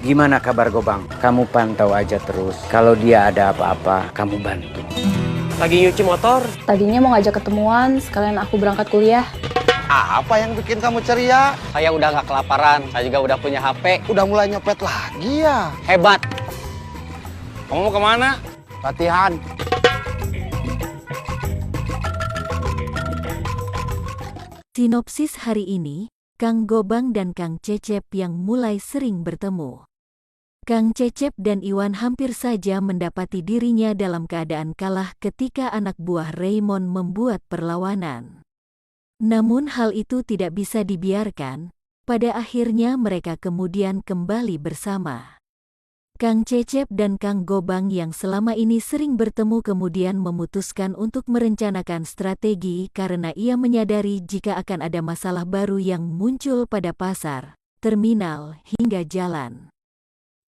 Gimana kabar Gobang? Kamu pantau aja terus. Kalau dia ada apa-apa, kamu bantu. Lagi nyuci motor. Tadinya mau ngajak ketemuan, sekalian aku berangkat kuliah. Apa yang bikin kamu ceria? Saya udah nggak kelaparan. Saya juga udah punya HP. Udah mulai nyopet lagi ya? Hebat. Kamu mau kemana? Latihan. Sinopsis hari ini, Kang Gobang dan Kang Cecep yang mulai sering bertemu. Kang Cecep dan Iwan hampir saja mendapati dirinya dalam keadaan kalah ketika anak buah Raymond membuat perlawanan. Namun hal itu tidak bisa dibiarkan, pada akhirnya mereka kemudian kembali bersama. Kang Cecep dan Kang Gobang yang selama ini sering bertemu kemudian memutuskan untuk merencanakan strategi karena ia menyadari jika akan ada masalah baru yang muncul pada pasar, terminal, hingga jalan.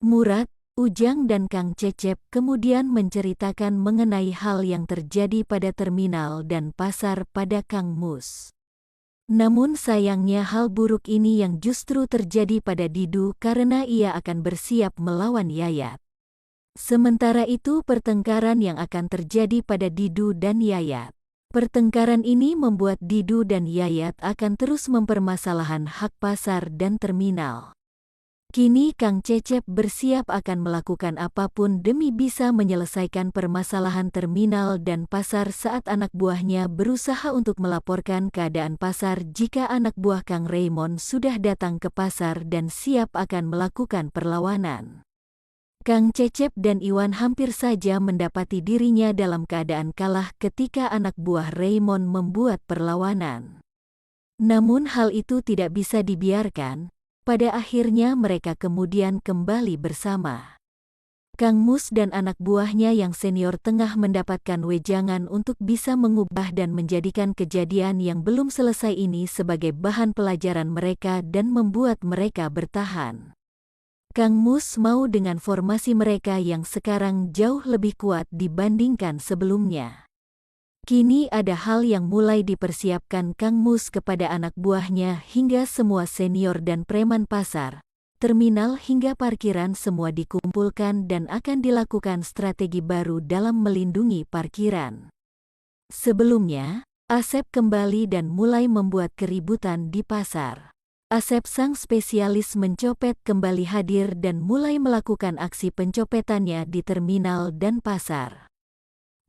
Murad, Ujang dan Kang Cecep kemudian menceritakan mengenai hal yang terjadi pada terminal dan pasar pada Kang Mus. Namun sayangnya hal buruk ini yang justru terjadi pada Didu karena ia akan bersiap melawan Yayat. Sementara itu pertengkaran yang akan terjadi pada Didu dan Yayat. Pertengkaran ini membuat Didu dan Yayat akan terus mempermasalahan hak pasar dan terminal. Kini Kang Cecep bersiap akan melakukan apapun demi bisa menyelesaikan permasalahan terminal dan pasar saat anak buahnya berusaha untuk melaporkan keadaan pasar jika anak buah Kang Raymond sudah datang ke pasar dan siap akan melakukan perlawanan. Kang Cecep dan Iwan hampir saja mendapati dirinya dalam keadaan kalah ketika anak buah Raymond membuat perlawanan. Namun hal itu tidak bisa dibiarkan. Pada akhirnya mereka kemudian kembali bersama. Kang Mus dan anak buahnya yang senior tengah mendapatkan wejangan untuk bisa mengubah dan menjadikan kejadian yang belum selesai ini sebagai bahan pelajaran mereka dan membuat mereka bertahan. Kang Mus mau dengan formasi mereka yang sekarang jauh lebih kuat dibandingkan sebelumnya. Kini ada hal yang mulai dipersiapkan Kang Mus kepada anak buahnya hingga semua senior dan preman pasar, terminal hingga parkiran semua dikumpulkan dan akan dilakukan strategi baru dalam melindungi parkiran. Sebelumnya, Asep kembali dan mulai membuat keributan di pasar. Asep sang spesialis mencopet kembali hadir dan mulai melakukan aksi pencopetannya di terminal dan pasar.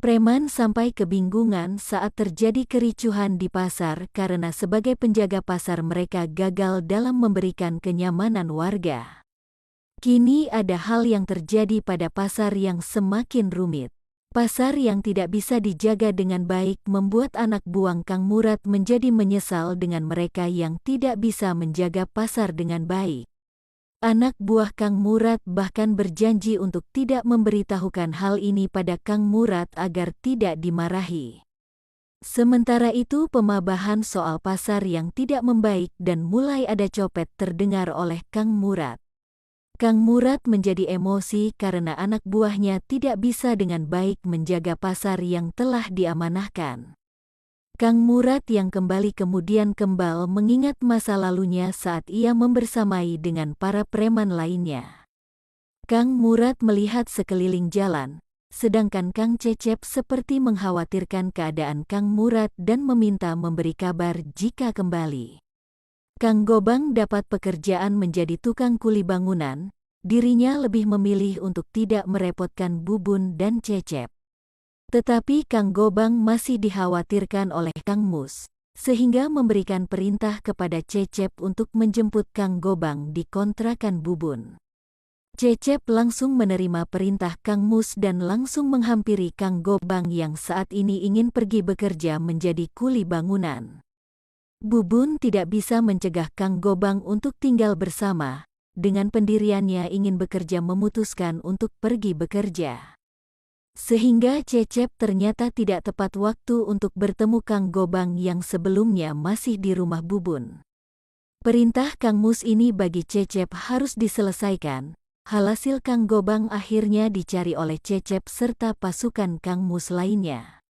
Preman sampai kebingungan saat terjadi kericuhan di pasar karena sebagai penjaga pasar mereka gagal dalam memberikan kenyamanan warga. Kini ada hal yang terjadi pada pasar yang semakin rumit. Pasar yang tidak bisa dijaga dengan baik membuat anak buang Kang Murad menjadi menyesal dengan mereka yang tidak bisa menjaga pasar dengan baik. Anak buah Kang Murad bahkan berjanji untuk tidak memberitahukan hal ini pada Kang Murad agar tidak dimarahi. Sementara itu pemabahan soal pasar yang tidak membaik dan mulai ada copet terdengar oleh Kang Murad. Kang Murad menjadi emosi karena anak buahnya tidak bisa dengan baik menjaga pasar yang telah diamanahkan. Kang Murad yang kembali kemudian kembal mengingat masa lalunya saat ia membersamai dengan para preman lainnya. Kang Murad melihat sekeliling jalan, sedangkan Kang Cecep seperti mengkhawatirkan keadaan Kang Murad dan meminta memberi kabar jika kembali. Kang Gobang dapat pekerjaan menjadi tukang kuli bangunan, dirinya lebih memilih untuk tidak merepotkan Bubun dan Cecep. Tetapi Kang Gobang masih dikhawatirkan oleh Kang Mus, sehingga memberikan perintah kepada Cecep untuk menjemput Kang Gobang di kontrakan Bubun. Cecep langsung menerima perintah Kang Mus dan langsung menghampiri Kang Gobang yang saat ini ingin pergi bekerja menjadi kuli bangunan. Bubun tidak bisa mencegah Kang Gobang untuk tinggal bersama, dengan pendiriannya ingin bekerja memutuskan untuk pergi bekerja. Sehingga Cecep ternyata tidak tepat waktu untuk bertemu Kang Gobang yang sebelumnya masih di rumah Bubun. Perintah Kang Mus ini bagi Cecep harus diselesaikan, hasil Kang Gobang akhirnya dicari oleh Cecep serta pasukan Kang Mus lainnya.